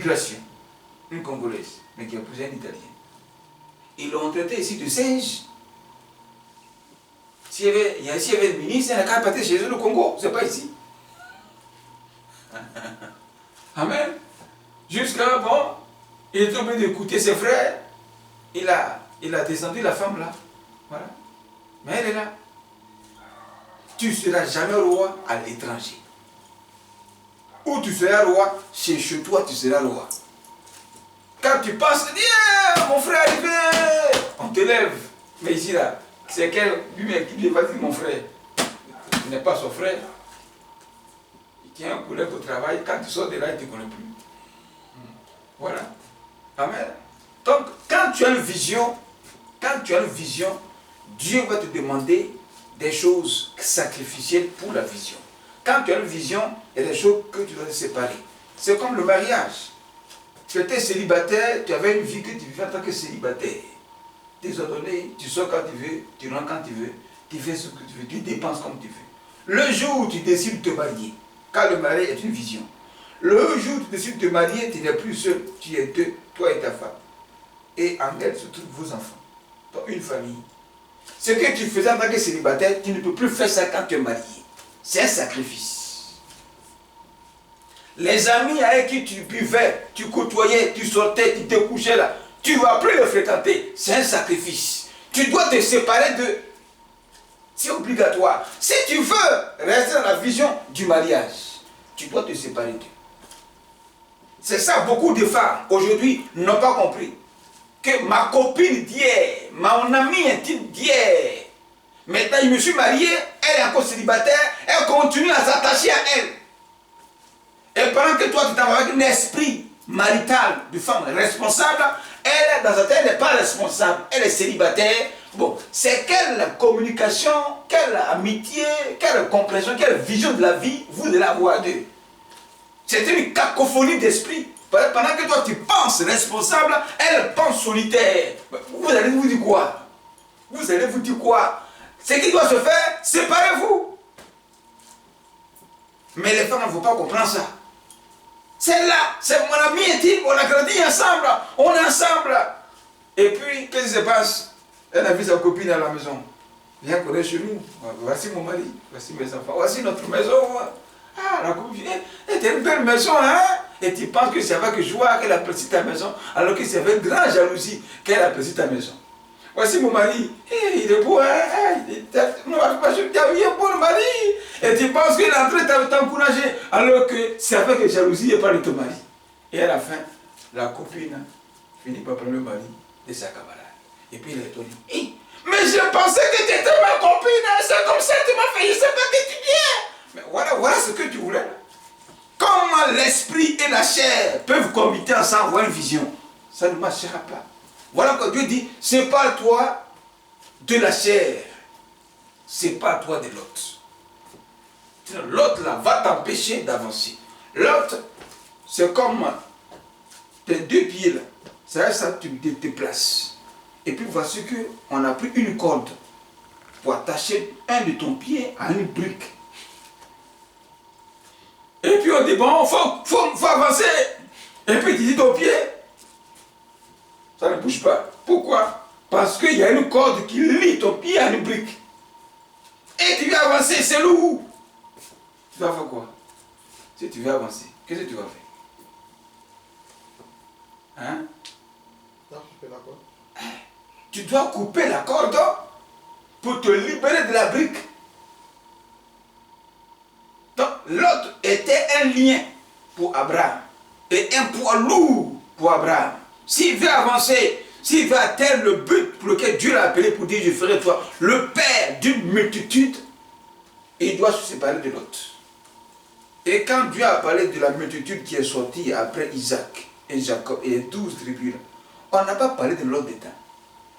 Migration, une Congolaise, mais qui a épousé un Italien. Ils l'ont traité ici de singe. S'il y avait une ministre, elle n'a qu'à partir chez eux, le Congo, c'est pas ici. Amen. Jusqu'à, bon, il est obligé d'écouter ses frères. Il a descendu la femme là. Voilà. Mais elle est là. Tu ne seras jamais roi à l'étranger. Ou tu seras roi, chez toi tu seras roi. Quand tu passes, tu dis, ah, mon frère est arrivé, on te lève. Mais ici là, c'est quel lui-même qui dit, vas-y mon frère. Tu n'es pas son frère. Il tient un collègue au travail, quand tu sors de là, il ne te connaît plus. Voilà. Amen. Donc, quand tu as une vision, Dieu va te demander des choses sacrificielles pour la vision. Quand tu as une vision, il y a des choses que tu dois te séparer. C'est comme le mariage. Tu étais célibataire, tu avais une vie que tu vivais en tant que célibataire. Désordonné, tu sors quand tu veux, tu rentres quand tu veux, tu fais ce que tu veux, tu dépenses comme tu veux. Le jour où tu décides de te marier, car le mariage est une vision, le jour où tu décides de te marier, tu n'es plus seul, tu es deux, toi et ta femme. Et en elle se trouvent vos enfants. Donc une famille. Ce que tu faisais en tant que célibataire, tu ne peux plus faire ça quand tu es marié. C'est un sacrifice. Les amis avec qui tu buvais, tu côtoyais, tu sortais, tu te couchais là, tu ne vas plus les fréquenter. C'est un sacrifice. Tu dois te séparer d'eux. C'est obligatoire. Si tu veux rester dans la vision du mariage, tu dois te séparer d'eux. C'est ça, beaucoup de femmes aujourd'hui n'ont pas compris. Que ma copine d'hier, mon amie intime d'hier, maintenant je me suis marié, elle est encore célibataire, elle continue à s'attacher à elle. Et pendant que toi tu t'en vas avec un esprit marital de femme responsable, elle dans sa tête n'est pas responsable, elle est célibataire. Bon, c'est quelle communication, quelle amitié, quelle compréhension, quelle vision de la vie vous allez avoir d'eux. C'est une cacophonie d'esprit. Pendant que toi tu penses responsable, elle pense solitaire. Vous allez vous dire quoi? Vous allez vous dire quoi? Ce qui doit se faire, séparez-vous. Mais les femmes ne vont pas comprendre ça. C'est là, c'est mon ami intime, on a grandi ensemble, on est ensemble. Et puis, qu'est-ce qui se passe? Elle a vu sa copine à la maison. Viens connaître chez nous. Voici mon mari, voici mes enfants, voici notre maison. Ah, la copine, c'est une belle maison, hein? Et tu penses que c'est avec joie qu'elle apprécie ta maison, alors que c'est avec grande jalousie qu'elle apprécie ta maison. Voici mon mari, il est beau, hein? Tu as vu un beau mari. Et tu penses que l'entrée t'a encouragé, alors que c'est avec jalousie et pas de ton mari. Et à la fin, la copine finit par prendre le mari de sa camarade. Et puis il est étonné. Mais je pensais que tu étais ma copine, c'est comme ça que tu m'as fait, je ne sais pas que tu viens. Mais voilà ce que tu voulais. Comment l'esprit et la chair peuvent cohabiter ensemble, avoir une vision? Ça ne marchera pas. Voilà que Dieu dit, c'est pas toi de la chair, c'est pas toi de l'autre. L'autre là va t'empêcher d'avancer. L'autre, c'est comme tes deux pieds là. C'est ça que tu te déplaces. Et puis voici qu'on a pris une corde pour attacher un de ton pied à une brique. Et puis on dit, bon, faut avancer. Et puis tu dis ton pied, ça ne bouge pas. Pourquoi? Parce qu'il y a une corde qui lie ton pied à une brique. Et tu veux avancer, c'est lourd. Tu vas faire quoi? Si tu veux avancer, qu'est-ce que tu vas faire? Hein? Tu dois couper la corde pour te libérer de la brique. Donc l'autre était un lien pour Abraham et un poids lourd pour Abraham. S'il veut avancer, s'il veut atteindre le but pour lequel Dieu l'a appelé pour dire je ferai de toi le père d'une multitude, il doit se séparer de l'autre. Et quand Dieu a parlé de la multitude qui est sortie après Isaac et Jacob et les 12 tribus, on n'a pas parlé de l'autre d'État.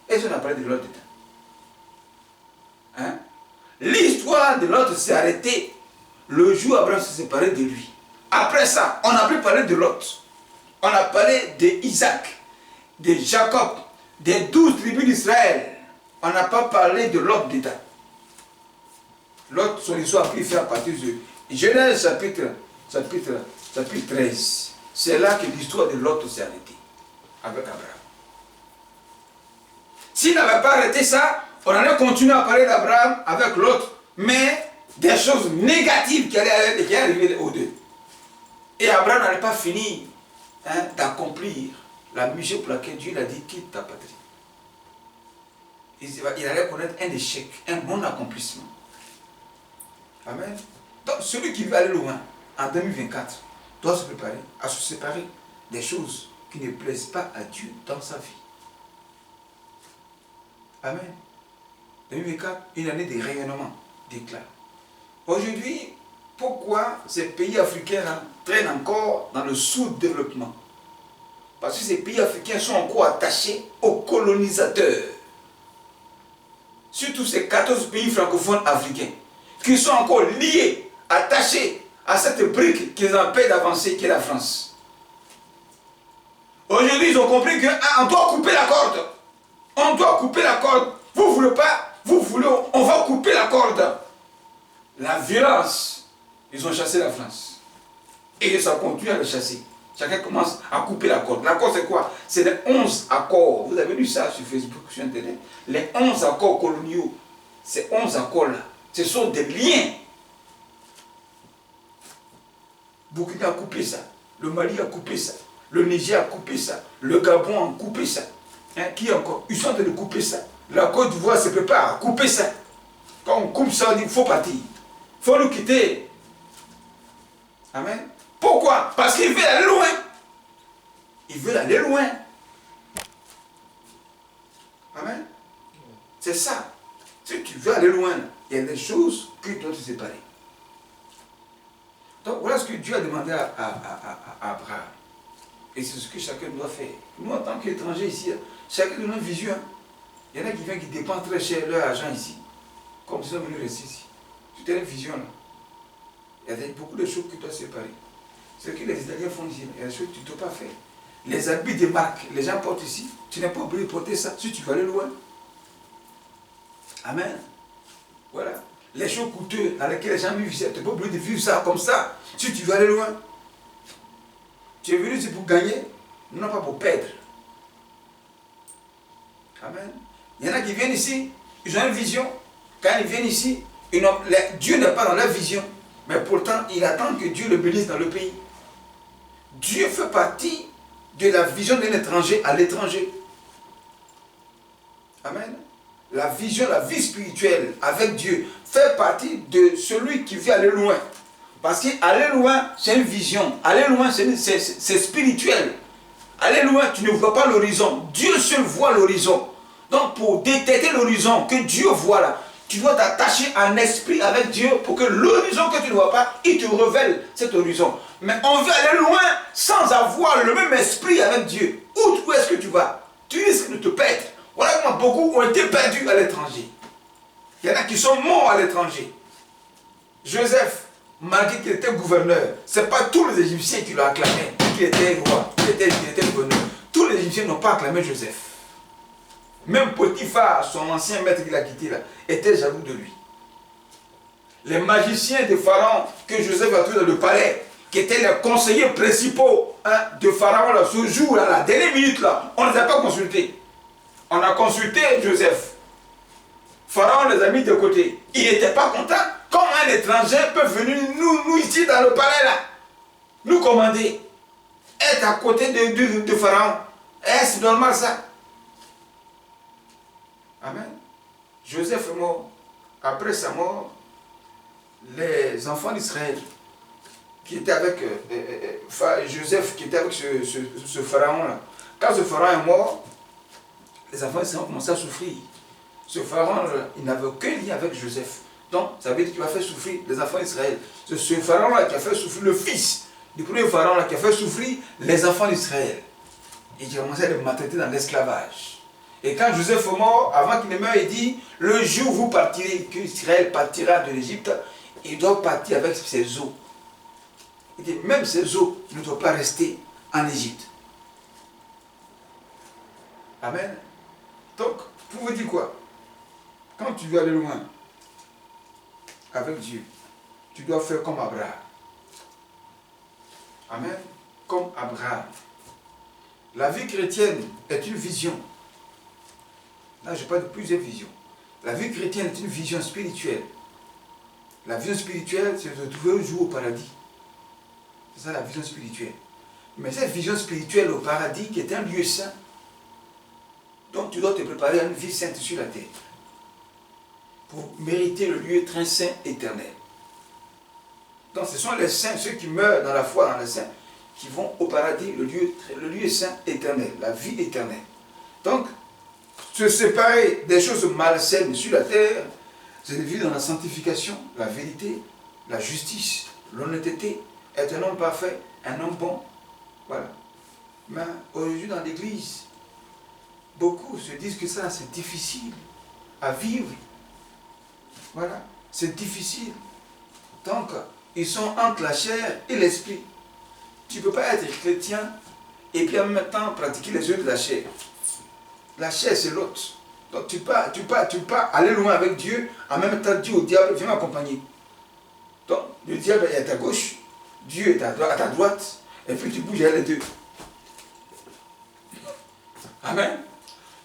Est-ce qu'on a parlé de l'autre d'État? Hein? L'histoire de l'autre s'est arrêtée le jour où Abraham s'est séparé de lui. Après ça, on n'a plus parlé de l'autre. On a parlé d'Isaac, de Jacob, des 12 tribus d'Israël. On n'a pas parlé de l'autre d'État. L'autre, son histoire a pris fin à partir de Genèse chapitre 13. C'est là que l'histoire de Lot s'est arrêtée, avec Abraham. S'il n'avait pas arrêté ça, on allait continuer à parler d'Abraham avec Lot, mais des choses négatives qui allaient arriver aux deux. Et Abraham n'allait pas finir d'accomplir la mission pour laquelle Dieu l'a dit, quitte ta patrie. Il allait connaître un échec, un non-accomplissement. Amen. Donc celui qui veut aller loin en 2024 doit se préparer à se séparer des choses qui ne plaisent pas à Dieu dans sa vie. Amen. 2024, une année de rayonnement, d'éclat. Aujourd'hui, pourquoi ces pays africains traînent encore dans le sous-développement? Parce que ces pays africains sont encore attachés aux colonisateurs. Surtout ces 14 pays francophones africains, qui sont encore liés, attachés à cette brique qui les empêche d'avancer, qui est la France. Aujourd'hui, ils ont compris qu'on doit couper la corde. On doit couper la corde. Vous ne voulez pas, vous voulez, on va couper la corde. La violence, ils ont chassé la France. Et ça continue à le chasser. Chacun commence à couper la corde. La corde, c'est quoi? C'est les 11 accords. Vous avez lu ça sur Facebook, sur Internet. Les 11 accords coloniaux. Ces 11 accords-là, ce sont des liens. Burkina a coupé ça. Le Mali a coupé ça. Le Niger a coupé ça. Le Gabon a coupé ça. Qui encore? Ils sont en train de couper ça. La Côte d'Ivoire se prépare à couper ça. Quand on coupe ça, on dit qu'il faut partir. Il faut nous quitter. Amen. Pourquoi? Parce qu'ils veulent aller loin. Ils veulent aller loin. Amen. C'est ça. Si tu veux aller loin, il y a des choses qui doivent se séparer. Donc voilà ce que Dieu a demandé à Abraham. Et c'est ce que chacun doit faire. Nous, en tant qu'étrangers ici, chacun a une vision. Il y en a qui viennent qui dépensent très cher leur argent ici. Comme ils sont venus rester ici. Tu as une vision là. Il y a beaucoup de choses qui doivent se séparer. Ce que les Italiens font ici, il y a des choses que tu ne dois pas faire. Les habits de marque, les gens portent ici. Tu n'es pas obligé de porter ça si tu veux aller loin. Amen. Voilà. Les choses coûteuses dans lesquelles les gens vivent ici, tu n'es pas obligé de vivre ça comme ça si tu veux aller loin. Tu es venu ici pour gagner, non pas pour perdre. Amen. Il y en a qui viennent ici, ils ont une vision. Quand ils viennent ici, Dieu n'est pas dans leur vision. Mais pourtant, il attend que Dieu le bénisse dans le pays. Dieu fait partie de la vision d'un étranger à l'étranger. Amen. La vision, la vie spirituelle avec Dieu fait partie de celui qui veut aller loin. Parce qu'aller loin, c'est une vision. Aller loin, c'est spirituel. Aller loin, tu ne vois pas l'horizon. Dieu seul voit l'horizon. Donc pour détecter l'horizon que Dieu voit là, tu dois t'attacher en esprit avec Dieu pour que l'horizon que tu ne vois pas, il te révèle cet horizon. Mais on veut aller loin sans avoir le même esprit avec Dieu. Où est-ce que tu vas? Tu risques de te perdre. Voilà comment beaucoup ont été perdus à l'étranger. Il y en a qui sont morts à l'étranger. Joseph, malgré qu'il était gouverneur, ce n'est pas tous les Égyptiens qui l'ont acclamé, qu'il était roi, qu'il était gouverneur. Tous les Égyptiens n'ont pas acclamé Joseph. Même Potiphar, son ancien maître qui l'a quitté là, était jaloux de lui. Les magiciens de Pharaon que Joseph a trouvé dans le palais, qui étaient les conseillers principaux de Pharaon là, ce jour-là, la dernière minute là, on ne les a pas consultés. On a consulté Joseph. Pharaon les a mis de côté. Il n'était pas content. Comment un étranger peut venir nous ici dans le palais là, nous commander, être à côté de Pharaon? Est-ce normal ça? Amen. Joseph est mort. Après sa mort, les enfants d'Israël qui étaient avec Joseph, qui était avec ce pharaon-là, quand ce pharaon est mort, les enfants d'Israël ont commencé à souffrir. Ce pharaon, il n'avait aucun lien avec Joseph. Donc, ça veut dire qu'il va faire souffrir les enfants d'Israël. C'est ce pharaon-là qui a fait souffrir le fils du premier pharaon-là qui a fait souffrir les enfants d'Israël. Et il a commencé à les maltraiter dans l'esclavage. Et quand Joseph est mort, avant qu'il ne meure, il dit, le jour où vous partirez, qu'Israël partira de l'Égypte, il doit partir avec ses os. Il dit, même ses os ne doivent pas rester en Égypte. Amen. Donc, pour vous dire quoi? Quand tu veux aller loin avec Dieu, tu dois faire comme Abraham. Amen. comme Abraham. La vie chrétienne est une vision. Là, je parle de plusieurs visions. La vie chrétienne est une vision spirituelle. La vision spirituelle, c'est de trouver un jour au paradis. C'est ça la vision spirituelle. Mais cette vision spirituelle au paradis, qui est un lieu saint, donc tu dois te préparer à une vie sainte sur la terre. Pour mériter le lieu très saint éternel. Donc ce sont les saints, ceux qui meurent dans la foi dans les saints, qui vont au paradis, le lieu saint éternel, la vie éternelle. Donc, se séparer des choses malsaines sur la terre, c'est de vivre dans la sanctification, la vérité, la justice, l'honnêteté, être un homme parfait, un homme bon. Voilà. Mais aujourd'hui dans l'église, beaucoup se disent que ça c'est difficile à vivre. Voilà, c'est difficile. Donc, ils sont entre la chair et l'esprit. Tu ne peux pas être chrétien et puis en même temps pratiquer les œuvres de la chair. La chair, c'est l'autre. Donc tu peux aller loin avec Dieu, en même temps dire au diable, viens m'accompagner. Donc le diable est à ta gauche, Dieu est à ta droite, et puis tu bouges à les deux. Amen.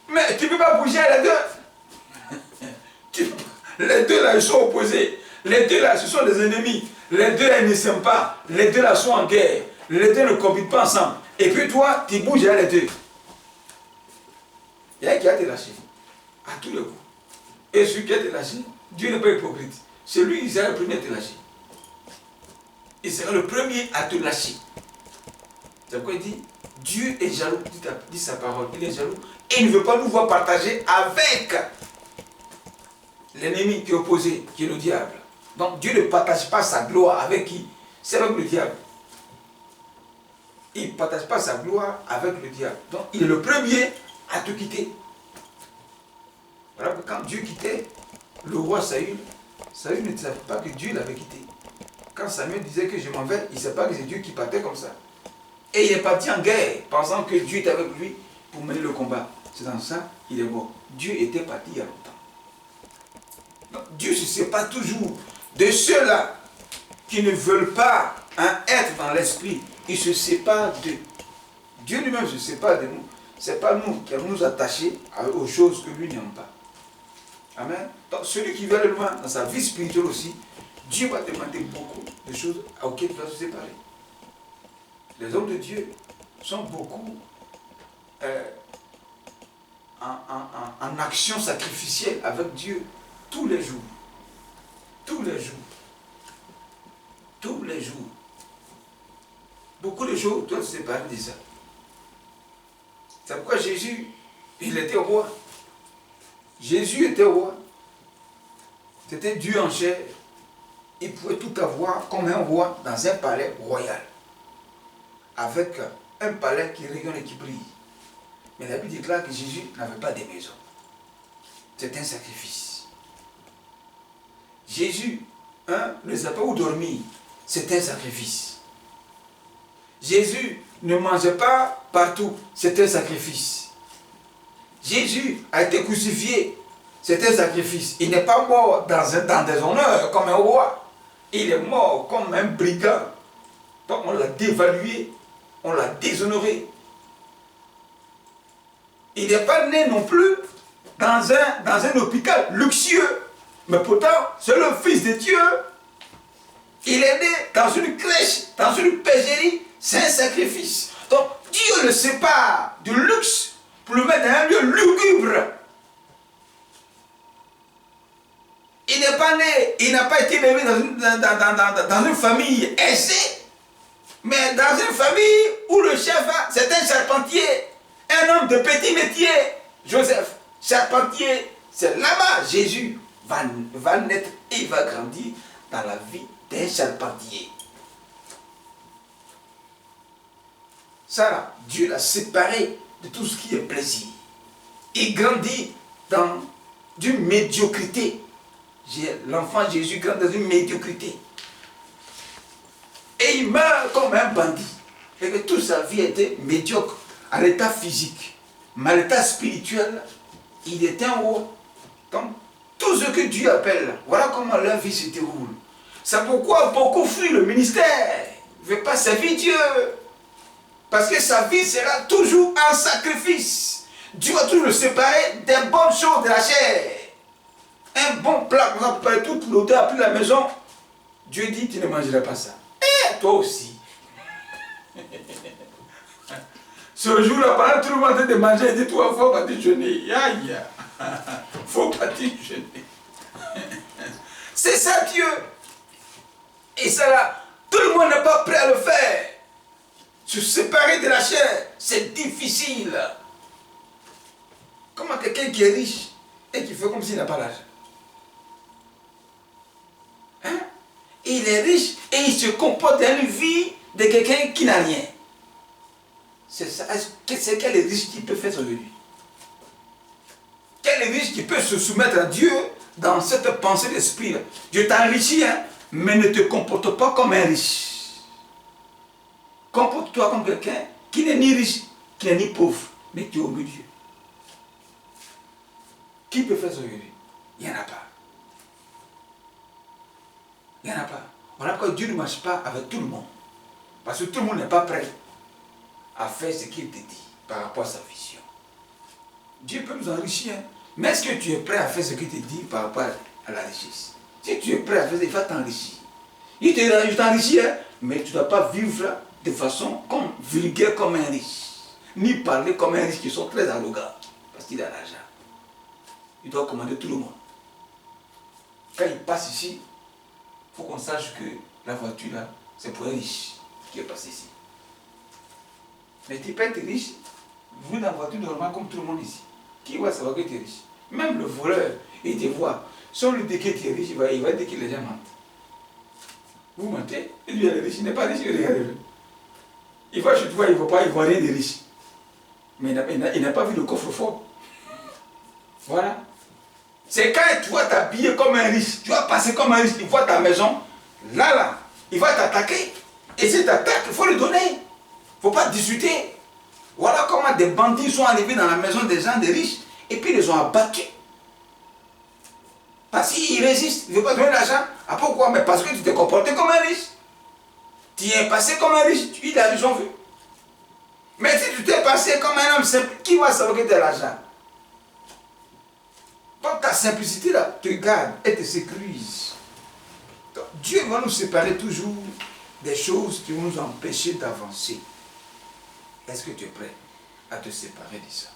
Mais tu ne peux pas bouger à les deux. Les deux là, ils sont opposés. Les deux là, ce sont des ennemis. Les deux là, ils ne s'aiment pas. Les deux là sont en guerre. Les deux ne cohabitent pas ensemble. Et puis toi, tu bouges à les deux. Il y a un qui a été lâché. À tous les coups. Et celui qui a été lâché, Dieu n'est pas hypocrite. C'est lui, il sera le premier à te lâcher. Il sera le premier à te lâcher. C'est pourquoi il dit, Dieu est jaloux, dit sa parole. Il est jaloux. Et il ne veut pas nous voir partager avec l'ennemi qui est opposé, qui est le diable. Donc Dieu ne partage pas sa gloire avec qui? C'est avec le diable. Il ne partage pas sa gloire avec le diable. Donc il est le premier à te quitter. Voilà que quand Dieu quittait le roi Saül, Saül ne savait pas que Dieu l'avait quitté. Quand Samuel disait que je m'en vais, il ne savait pas que c'est Dieu qui partait comme ça. Et il est parti en guerre, pensant que Dieu était avec lui pour mener le combat. C'est dans ça qu'il est mort. Dieu était parti il y a longtemps. Donc, Dieu se sépare toujours de ceux-là qui ne veulent pas être dans l'esprit. Il se sépare d'eux. Dieu lui-même se sépare de nous. Ce n'est pas nous qui allons nous attacher aux choses que lui n'aime pas. Amen. Donc celui qui veut aller loin dans sa vie spirituelle aussi, Dieu va demander beaucoup de choses auxquelles il va se séparer. Les hommes de Dieu sont beaucoup en action sacrificielle avec Dieu tous les jours. Tous les jours. Tous les jours. Beaucoup de choses doivent se séparer de ça. C'est pourquoi Jésus, il était roi. Jésus était roi. C'était Dieu en chair. Il pouvait tout avoir comme un roi dans un palais royal. Avec un palais qui rayonne et qui brille. Mais la Bible déclare que Jésus n'avait pas de maison. C'est un sacrifice. Jésus ne savait pas où dormir. C'est un sacrifice. Jésus ne mangeait pas partout. C'est un sacrifice. Jésus a été crucifié. C'est un sacrifice. Il n'est pas mort dans des honneurs comme un roi. Il est mort comme un brigand. Donc on l'a dévalué. On l'a déshonoré. Il n'est pas né non plus dans un hôpital luxueux. Mais pourtant, c'est le Fils de Dieu. Il est né dans une crèche, dans une bergerie. C'est un sacrifice. Donc Dieu le sépare du luxe pour le mettre dans un lieu lugubre. Il n'est pas né, il n'a pas été élevé dans une famille aisée, mais dans une famille où le chef, c'est un charpentier, un homme de petit métier, Joseph, charpentier. C'est là-bas Jésus va naître et il va grandir dans la vie d'un charpentier. Ça là, Dieu l'a séparé de tout ce qui est plaisir. Il grandit dans une médiocrité. L'enfant Jésus grandit dans une médiocrité. Et il meurt comme un bandit. Et que toute sa vie était médiocre à l'état physique. Mais à l'état spirituel, il était un roi. Donc, tout ce que Dieu appelle, voilà comment leur vie se déroule. C'est pourquoi beaucoup fuient le ministère. Ne veulent pas servir Dieu. Parce que sa vie sera toujours un sacrifice. Dieu va toujours le séparer des bonnes choses de la chair. Un bon plat, par exemple, pour toute l'odeur après la maison, Dieu dit, tu ne mangeras pas ça. Et toi aussi. Ce jour-là, pendant tout le monde est en train de manger, il dit, toi, il ne faut pas déjeuner. Aïe, il ne faut pas déjeuner. C'est ça Dieu. Et ça là, tout le monde n'est pas prêt à le faire. Se séparer de la chair, c'est difficile. Comment quelqu'un qui est riche et qui fait comme s'il n'a pas l'argent? Hein? Il est riche et il se comporte dans une vie de quelqu'un qui n'a rien. C'est ça. C'est quel est riche qui peut faire ça aujourd'hui? Quel est riche qui peut se soumettre à Dieu dans cette pensée d'esprit? Dieu t'a enrichi, hein, mais ne te comporte pas comme un riche. Comporte-toi comme quelqu'un qui n'est ni riche, qui n'est ni pauvre, mais qui est au milieu. Qui peut faire ça aujourd'hui? Il n'y en a pas. Il n'y en a pas. Voilà pourquoi Dieu ne marche pas avec tout le monde. Parce que tout le monde n'est pas prêt à faire ce qu'il te dit par rapport à sa vision. Dieu peut nous enrichir, hein. Mais est-ce que tu es prêt à faire ce qu'il te dit par rapport à la richesse? Si tu es prêt à faire ça, il va t'enrichir. Il te t'enrichir, hein, mais tu ne dois pas vivre de façon comme vulgaire comme un riche. Ni parler comme un riche qui sont très arrogants. Parce qu'il a l'argent. Il doit commander tout le monde. Quand il passe ici, il faut qu'on sache que la voiture là, c'est pour un riche qui est passé ici. Mais tu peux être riche, vous dans la voiture normale comme tout le monde ici. Qui va savoir que tu es riche? Même le voleur, il te voit. Si on lui dit que tu es riche, il va dire que les gens mentent. Vous mentez, et lui il est riche, il n'est pas riche, regardez-le. Il va chez toi, il ne voit rien de riche. Mais il n'a pas vu le coffre-fort. Voilà. C'est quand tu vas t'habiller comme un riche, tu vas passer comme un riche, il voit ta maison, là, il va t'attaquer. Et si t'attaque, il faut le donner. Il ne faut pas discuter. Voilà comment des bandits sont arrivés dans la maison des gens, des riches, et puis ils les ont abattus. Parce qu'ils résistent, ils ne veulent pas donner l'argent. Ah pourquoi? Mais parce que tu t'es comporté comme un riche. Tu es passé comme un riche, ils ont vu. Mais si tu t'es passé comme un homme simple, qui va savoir que tu as l'argent? Donc ta simplicité là te garde et te sécurise. Donc, Dieu va nous séparer toujours des choses qui vont nous empêcher d'avancer. Est-ce que tu es prêt à te séparer de ça?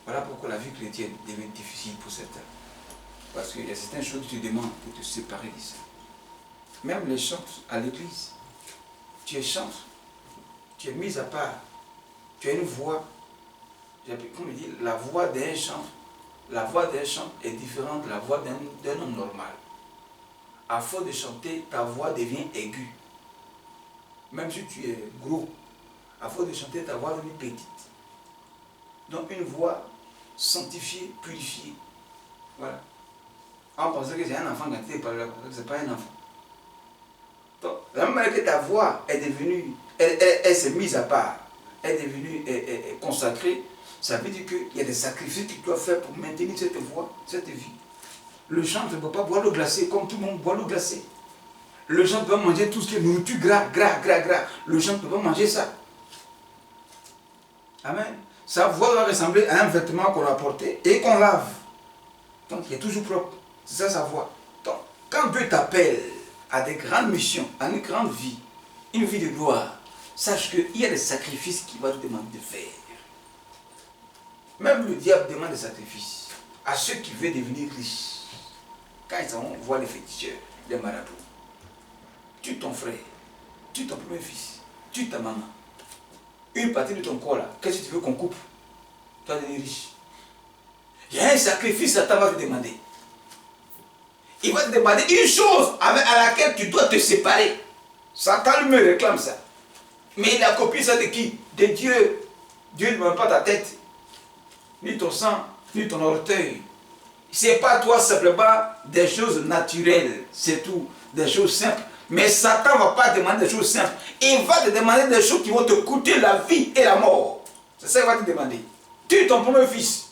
Voilà pourquoi la vie chrétienne devient difficile pour certains. Parce qu'il y a certaines choses qui te demandent de te séparer de ça. Même les chants à l'église. Tu es chant, tu es mis à part. Tu as une voix. Comme il dit, la voix d'un chant. La voix d'un chant est différente de la voix d'un homme normal. À force de chanter, ta voix devient aiguë. Même si tu es gros, à force de chanter, ta voix devient petite. Donc une voix sanctifiée, purifiée. Voilà. On pensait que c'est un enfant quand tu parles, ce n'est pas un enfant. Donc, la même manière que ta voix est devenue, elle s'est mise à part, elle est devenue consacrée, ça veut dire qu'il y a des sacrifices que tu dois faire pour maintenir cette voix, cette vie. Le chant ne peut pas boire l'eau glacée comme tout le monde boit l'eau glacée. Le chant ne peut pas manger tout ce qui est nourriture gras. Le chant ne peut pas manger ça. Amen. Sa voix doit ressembler à un vêtement qu'on a porté et qu'on lave. Donc il est toujours propre. C'est ça sa voix. Donc quand Dieu t'appelle à des grandes missions, à une grande vie, une vie de gloire, sache qu'il y a des sacrifices qu'il va te demander de faire. Même le diable demande des sacrifices à ceux qui veulent devenir riches. Quand ils vont voir les féticheurs, les marabouts, tue ton frère, tue ton premier fils, tue ta maman. Une partie de ton corps là, qu'est-ce que tu veux qu'on coupe? Tu vas devenir riche. Il y a un sacrifice, Satan va te demander. Il va te demander une chose à laquelle tu dois te séparer. Satan lui me réclame ça. Mais il a copié ça de qui? De Dieu. Dieu ne demande pas ta tête, ni ton sang, ni ton orteil. C'est pas toi simplement des choses naturelles, c'est tout, des choses simples. Mais Satan ne va pas te demander des choses simples. Il va te demander des choses qui vont te coûter la vie et la mort. C'est ça qu'il va te demander. Tue ton premier fils.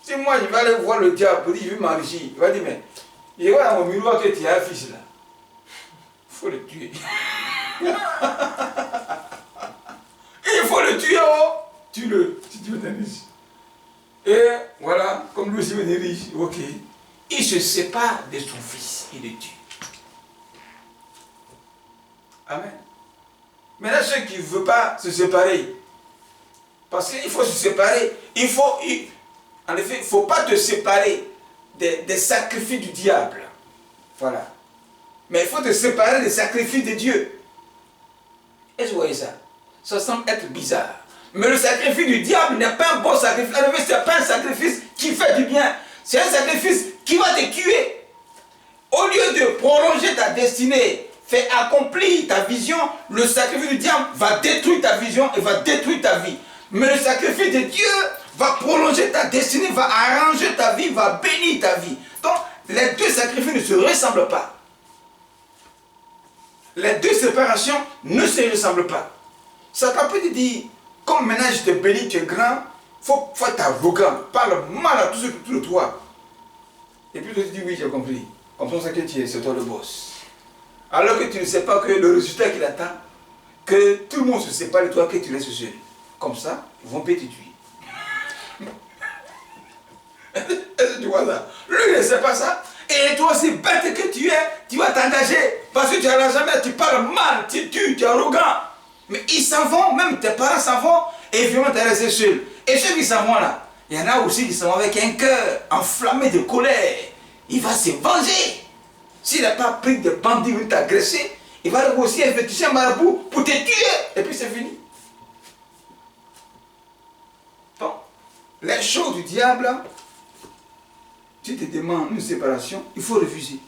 Si moi je vais aller voir le diable, il veut m'enrichir, il va dire, mais il voit dans mon miroir que tu as un fils là. Il faut le tuer. il faut le tuer, oh, tue-le, si tu veux devenir riche. Et voilà, comme lui aussi veut devenir riche, ok. Il se sépare de son fils, il le tue. Amen. Maintenant, ceux qui ne veulent pas se séparer, parce qu'il faut se séparer, en effet, il ne faut pas te séparer des sacrifices du diable. Voilà. Mais il faut te séparer des sacrifices de Dieu. Est-ce que vous voyez ça? Ça semble être bizarre. Mais le sacrifice du diable n'est pas un bon sacrifice. En effet, ce n'est pas un sacrifice qui fait du bien. C'est un sacrifice qui va te tuer. Au lieu de prolonger ta destinée, faire accomplir ta vision, le sacrifice du diable va détruire ta vision et va détruire ta vie. Mais le sacrifice de Dieu va prolonger ta destinée, va arranger ta vie, va bénir ta vie. Donc, les deux sacrifices ne se ressemblent pas. Les deux séparations ne se ressemblent pas. Satan peut te dire, comme maintenant je te bénis, tu es grand, il faut être arrogant, parle mal à tous ceux qui autour de toi. Et puis tu dis, oui, j'ai compris. Comme ça que tu es, c'est toi le boss. Alors que tu ne sais pas que le résultat qu'il attend, que tout le monde se sépare de toi, que tu restes seul. Comme ça, ils vont peut te tuer. Est-ce que tu vois ça? Lui, il ne sait pas ça. Et toi aussi, bête que tu es, tu vas t'engager. Parce que tu n'as jamais, tu parles mal, tu tues, tu es arrogant. Mais ils s'en vont, même tes parents s'en vont, et finalement tu es resté seul. Et ceux qui s'en vont là, il y en a aussi qui s'en vont avec un cœur enflammé de colère. Il va se venger. S'il n'a pas pris de bandits pour t'agresser, il va aussi investir un marabout pour te tuer. Et puis c'est fini. Bon, les choses du diable, tu te demandes une séparation, il faut refuser.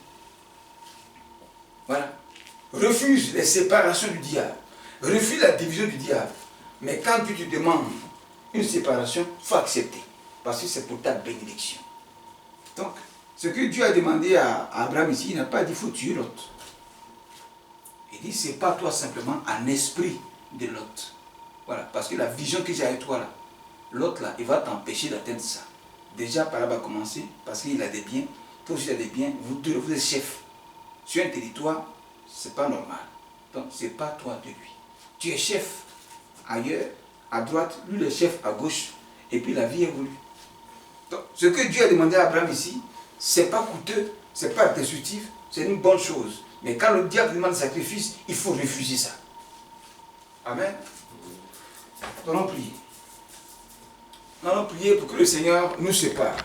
Voilà. Refuse les séparations du diable. Refuse la division du diable. Mais quand tu te demandes une séparation, il faut accepter. Parce que c'est pour ta bénédiction. Donc, ce que Dieu a demandé à Abraham ici, il n'a pas dit qu'il faut tuer Lot. Il dit, c'est pas toi simplement un esprit de Lot. Voilà, parce que la vision que j'ai avec toi là, Lot là, il va t'empêcher d'atteindre ça. Déjà par là va commencer, parce qu'il a des biens, toi aussi il a des biens, vous deux, vous êtes chef. Sur un territoire, c'est pas normal. Donc, c'est pas toi de lui. Tu es chef ailleurs, à droite, lui le chef à gauche, et puis la vie évolue. Donc, ce que Dieu a demandé à Abraham ici, c'est pas coûteux, c'est pas destructif, c'est une bonne chose. Mais quand le diable demande le sacrifice, il faut refuser ça. Amen. Nous allons prier. Nous allons prier pour que le Seigneur nous sépare.